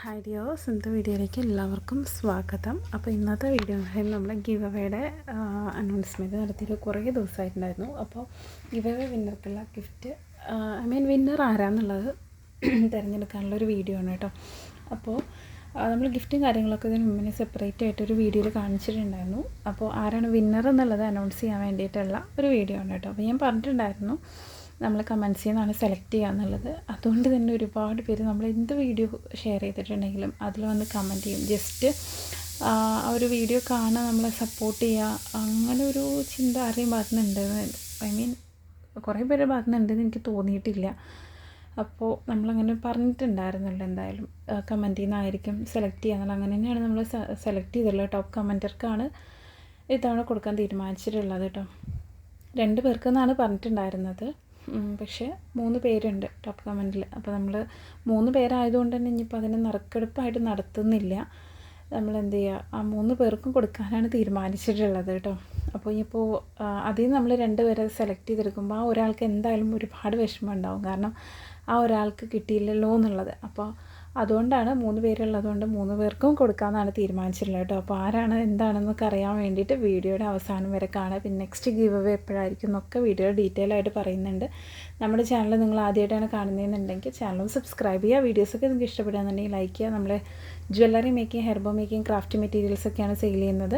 Hi dears, ഇന്നത്തെ വീഡിയോയിലേക്ക് എല്ലാവർക്കും സ്വാഗതം. അപ്പോൾ ഇന്നത്തെ വീഡിയോ എന്ന് പറയുന്നത് നമ്മൾ ഗിവ് അവയുടെ അനൗൺസ്മെൻറ്റ് നടത്തിയിട്ട് കുറേ ദിവസമായിട്ടുണ്ടായിരുന്നു. അപ്പോൾ ഗിവ് അവേ വിന്നർക്കുള്ള ഗിഫ്റ്റ് വിന്നർ ആരാന്നുള്ളത് തിരഞ്ഞെടുക്കാനുള്ളൊരു വീഡിയോ ആണ് കേട്ടോ. അപ്പോൾ നമ്മൾ ഗിഫ്റ്റും കാര്യങ്ങളൊക്കെ ഇതിന് മുന്നേ സെപ്പറേറ്റ് ആയിട്ടൊരു വീഡിയോയിൽ കാണിച്ചിട്ടുണ്ടായിരുന്നു. അപ്പോൾ ആരാണ് വിന്നർ എന്നുള്ളത് അനൗൺസ് ചെയ്യാൻ വേണ്ടിയിട്ടുള്ള ഒരു വീഡിയോ ആണ് കേട്ടോ. അപ്പോൾ ഞാൻ പറഞ്ഞിട്ടുണ്ടായിരുന്നു നമ്മൾ കമൻസിൽ നിന്നാണ് സെലക്ട് ചെയ്യുക എന്നുള്ളത്. അതുകൊണ്ട് തന്നെ ഒരുപാട് പേര് നമ്മൾ എന്ത് വീഡിയോ ഷെയർ ചെയ്തിട്ടുണ്ടെങ്കിലും അതിൽ വന്ന് കമൻറ്റ് ചെയ്യും. ജസ്റ്റ് ആ ഒരു വീഡിയോ കാണാൻ നമ്മളെ സപ്പോർട്ട് ചെയ്യുക, അങ്ങനെ ഒരു ചിന്ത ആരെയും ഭാഗത്തുനിന്നുണ്ട്. കുറേ പേരുടെ ഭാഗത്തുനിന്നുണ്ടെന്ന് എനിക്ക് തോന്നിയിട്ടില്ല. അപ്പോൾ നമ്മളങ്ങനെ പറഞ്ഞിട്ടുണ്ടായിരുന്നല്ലോ, എന്തായാലും കമൻറ്റിൽ നിന്നായിരിക്കും സെലക്ട് ചെയ്യാന്നുള്ളത്. അങ്ങനെ തന്നെയാണ് നമ്മൾ സെലക്ട് ചെയ്തിട്ടുള്ളത്. ടോപ്പ് കമൻറ്റർക്കാണ് ഇത്തവണ കൊടുക്കാൻ തീരുമാനിച്ചിട്ടുള്ളത് കേട്ടോ. 2 പേർക്കെന്നാണ് പറഞ്ഞിട്ടുണ്ടായിരുന്നത്, പക്ഷേ 3 പേരുണ്ട് ടോപ്പ് കമൻറ്റിൽ. അപ്പോൾ നമ്മൾ 3 പേരായതുകൊണ്ട് തന്നെ ഇനിയിപ്പോൾ അതിനെ നറുക്കെടുപ്പായിട്ട് നടത്തുന്നില്ല. നമ്മൾ എന്ത് ചെയ്യുക, ആ 3 പേർക്കും കൊടുക്കാനാണ് തീരുമാനിച്ചിട്ടുള്ളത് കേട്ടോ. അപ്പോൾ ഇനിയിപ്പോൾ അതിൽ നമ്മൾ 2 പേരെ സെലക്ട് ചെയ്തെടുക്കുമ്പോൾ ആ ഒരാൾക്ക് എന്തായാലും ഒരുപാട് വിഷമം ഉണ്ടാവും. കാരണം ആ ഒരാൾക്ക് കിട്ടിയില്ലല്ലോ എന്നുള്ളത്. അപ്പോൾ അതുകൊണ്ടാണ് 3 പേരുള്ളതുകൊണ്ട് 3 പേർക്കും കൊടുക്കാമെന്നാണ് തീരുമാനിച്ചിട്ടുള്ളത് കേട്ടോ. അപ്പോൾ ആരാണ് എന്താണെന്നൊക്കെ അറിയാൻ വേണ്ടിയിട്ട് വീഡിയോയുടെ അവസാനം വരെ കാണുക. പിന്നെ നെക്സ്റ്റ് ഗിവ് അവേ എപ്പോഴായിരിക്കും എന്നൊക്കെ വീഡിയോ ഡീറ്റെയിൽ ആയിട്ട് പറയുന്നുണ്ട്. നമ്മുടെ ചാനൽ നിങ്ങൾ ആദ്യമായിട്ടാണ് കാണുന്നതെന്നുണ്ടെങ്കിൽ ചാനലും സബ്സ്ക്രൈബ് ചെയ്യുക. വീഡിയോസൊക്കെ നിങ്ങൾക്ക് ഇഷ്ടപ്പെടുകയാണെന്നുണ്ടെങ്കിൽ ലൈക്ക് ചെയ്യുക. നമ്മൾ jewellery making, hair bow making, craft മെറ്റീരിയൽസൊക്കെയാണ് സെയിൽ ചെയ്യുന്നത്.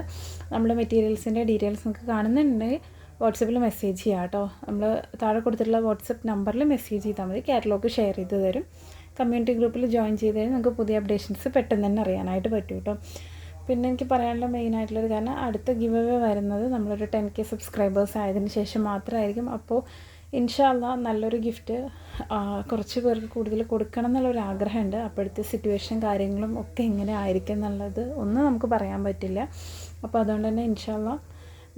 നമ്മൾ മെറ്റീരിയൽസിൻ്റെ ഡീറ്റെയിൽസ് നിങ്ങൾക്ക് കാണുന്നുണ്ടെങ്കിൽ വാട്സപ്പിൽ മെസ്സേജ് ചെയ്യാം കേട്ടോ. നമ്മൾ താഴെ കൊടുത്തിട്ടുള്ള വാട്സപ്പ് നമ്പറിൽ മെസ്സേജ് ചെയ്താൽ മതി. കാറ്റലോഗ് ഷെയർ ചെയ്ത് തരും. കമ്മ്യൂണിറ്റി ഗ്രൂപ്പിൽ ജോയിൻ ചെയ്ത് കഴിഞ്ഞാൽ നിങ്ങൾക്ക് പുതിയ അപ്ഡേഷൻസ് പെട്ടെന്ന് തന്നെ അറിയാനായിട്ട് പറ്റും കേട്ടോ. പിന്നെ എനിക്ക് പറയാനുള്ള മെയിനായിട്ടുള്ളൊരു കാരണം, അടുത്ത ഗിവ് അവേ വരുന്നത് നമ്മളൊരു 10K സബ്സ്ക്രൈബേഴ്സ് ആയതിനു ശേഷം മാത്രമായിരിക്കും. അപ്പോൾ ഇൻഷാ അല്ലാഹ് നല്ലൊരു ഗിഫ്റ്റ് കുറച്ച് പേർക്ക് കൂടുതൽ കൊടുക്കണം എന്നുള്ളൊരു ആഗ്രഹമുണ്ട്. അപ്പോഴത്തെ സിറ്റുവേഷൻ കാര്യങ്ങളും ഒക്കെ എങ്ങനെ ആയിരിക്കും എന്നുള്ളത് ഒന്നും നമുക്ക് പറയാൻ പറ്റില്ല. അപ്പോൾ അതുകൊണ്ട് തന്നെ ഇൻഷാ അല്ലാഹ്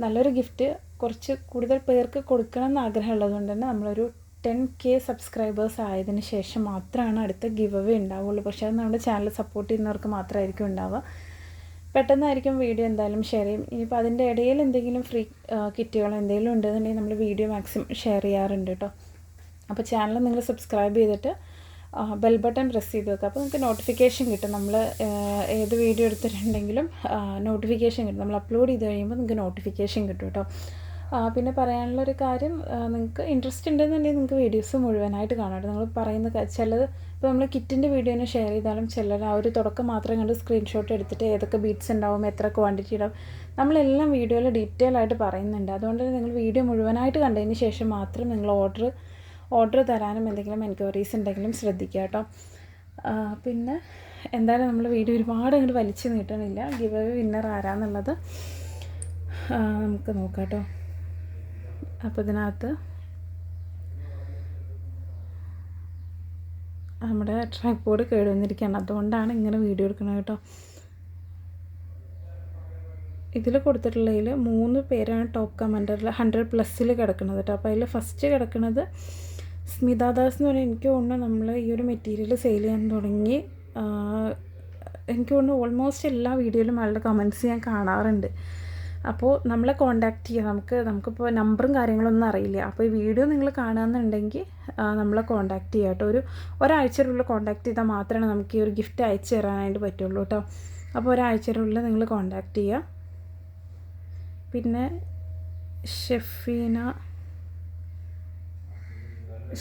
നല്ലൊരു ഗിഫ്റ്റ് കുറച്ച് കൂടുതൽ പേർക്ക് കൊടുക്കണം എന്ന് ആഗ്രഹമുള്ളത് കൊണ്ട് തന്നെ നമ്മളൊരു 10K സബ്സ്ക്രൈബേഴ്സ് ആയതിനു ശേഷം മാത്രമാണ് അടുത്ത ഗിവ് അവേ ഉണ്ടാവുള്ളൂ. പക്ഷേ അത് നമ്മുടെ ചാനൽ സപ്പോർട്ട് ചെയ്യുന്നവർക്ക് മാത്രമായിരിക്കും ഉണ്ടാവുക. പെട്ടെന്നായിരിക്കും വീഡിയോ എന്തായാലും ഷെയർ ചെയ്യും. ഇനിയിപ്പോൾ അതിൻ്റെ ഇടയിൽ എന്തെങ്കിലും ഫ്രീ കിറ്റുകൾ എന്തെങ്കിലും ഉണ്ടെന്നുണ്ടെങ്കിൽ നമ്മൾ വീഡിയോ മാക്സിമം ഷെയർ ചെയ്യാറുണ്ട് കേട്ടോ. അപ്പോൾ ചാനൽ നിങ്ങൾ സബ്സ്ക്രൈബ് ചെയ്തിട്ട് ബെൽ ബട്ടൺ പ്രസ് ചെയ്ത് വെക്കുക. അപ്പോൾ നിങ്ങൾക്ക് നോട്ടിഫിക്കേഷൻ കിട്ടും. നമ്മൾ ഏത് വീഡിയോ എടുത്തിട്ടുണ്ടെങ്കിലും നോട്ടിഫിക്കേഷൻ കിട്ടും. നമ്മൾ അപ്ലോഡ് ചെയ്ത് കഴിയുമ്പോൾ നിങ്ങൾക്ക് നോട്ടിഫിക്കേഷൻ കിട്ടും കേട്ടോ. പിന്നെ പറയാനുള്ളൊരു കാര്യം, നിങ്ങൾക്ക് ഇൻട്രസ്റ്റ് ഉണ്ടെന്നുണ്ടെങ്കിൽ നിങ്ങൾക്ക് വീഡിയോസ് മുഴുവനായിട്ട് കാണാം. നിങ്ങൾ പറയുന്ന ചിലത് ഇപ്പോൾ നമ്മൾ കിറ്റിൻ്റെ വീഡിയോനെ ഷെയർ ചെയ്താലും ചിലർ ആ ഒരു തുടക്കം മാത്രം കണ്ട് സ്ക്രീൻഷോട്ട് എടുത്തിട്ട് ഏതൊക്കെ ബീറ്റ്സ് ഉണ്ടാവും, എത്ര ക്വാണ്ടിറ്റി ഉണ്ടാവും, നമ്മളെല്ലാം വീഡിയോയിൽ ഡീറ്റെയിൽ ആയിട്ട് പറയുന്നുണ്ട്. അതുകൊണ്ട് നിങ്ങൾ വീഡിയോ മുഴുവനായിട്ട് കണ്ടതിന് ശേഷം മാത്രം നിങ്ങൾ ഓർഡർ തരാനും എന്തെങ്കിലും എൻക്വയറീസ് ഉണ്ടെങ്കിലും ശ്രദ്ധിക്കുക കേട്ടോ. പിന്നെ എന്തായാലും നമ്മൾ വീഡിയോ ഒരുപാട് അങ്ങോട്ട് വലിച്ചു നീട്ടണില്ല. ഗിവ് അവേ വിന്നർ ആരാന്നുള്ളത് നമുക്ക് നോക്കാം കേട്ടോ. അപ്പോൾ ഇതിനകത്ത് നമ്മുടെ ട്രൈപോഡ് കേടുവന്നിരിക്കുകയാണ്. അതുകൊണ്ടാണ് ഇങ്ങനെ വീഡിയോ എടുക്കുന്നത് കേട്ടോ. ഇതിൽ കൊടുത്തിട്ടുള്ളതിൽ 3 പേരാണ് ടോപ്പ് കമൻറ്ററിൽ 100+ കിടക്കുന്നത് കേട്ടോ. അപ്പോൾ അതിൽ ഫസ്റ്റ് കിടക്കുന്നത് സ്മിതാദാസ് എന്ന് പറയുന്നത്, എനിക്ക് തോന്നുന്നു നമ്മൾ ഈ ഒരു മെറ്റീരിയൽ സെയിൽ ചെയ്യാൻ തുടങ്ങി എനിക്ക് തോന്നുന്നു ഓൾമോസ്റ്റ് എല്ലാ വീഡിയോയിലും ആളുടെ കമൻറ്റ്സ് ഞാൻ കാണാറുണ്ട്. അപ്പോൾ നമ്മളെ കോൺടാക്റ്റ് ചെയ്യുക. നമുക്കിപ്പോൾ നമ്പറും കാര്യങ്ങളൊന്നും അറിയില്ല. അപ്പോൾ ഈ വീഡിയോ നിങ്ങൾ കാണുകയെന്നുണ്ടെങ്കിൽ നമ്മളെ കോൺടാക്റ്റ് ചെയ്യുക കേട്ടോ. ഒരാഴ്ചയുടെ കോൺടാക്റ്റ് ചെയ്താൽ മാത്രമേ നമുക്ക് ഈ ഒരു ഗിഫ്റ്റ് അയച്ചു തരാനായിട്ട് പറ്റുള്ളൂ കേട്ടോ. അപ്പോൾ ഒരാഴ്ചയുടെ നിങ്ങൾ കോൺടാക്റ്റ് ചെയ്യുക. പിന്നെ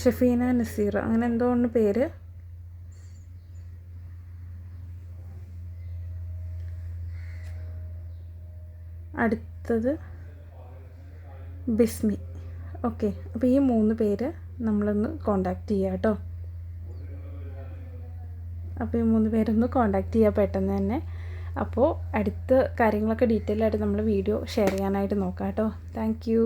ഷഫീന നസീർ അങ്ങനെ എന്തോ ഒന്ന് പേര്. അടുത്തത് ബിസ്മി. ഓക്കെ, അപ്പോൾ ഈ 3 പേര് നമ്മളൊന്ന് കോണ്ടാക്റ്റ് ചെയ്യുക കേട്ടോ. അപ്പോൾ ഈ 3 പേരൊന്ന് കോണ്ടാക്റ്റ് ചെയ്യുക പെട്ടെന്ന് തന്നെ. അപ്പോൾ അടുത്ത കാര്യങ്ങളൊക്കെ ഡീറ്റെയിൽ ആയിട്ട് നമ്മൾ വീഡിയോ ഷെയർ ചെയ്യാനായിട്ട് നോക്കാം കേട്ടോ. Thank you.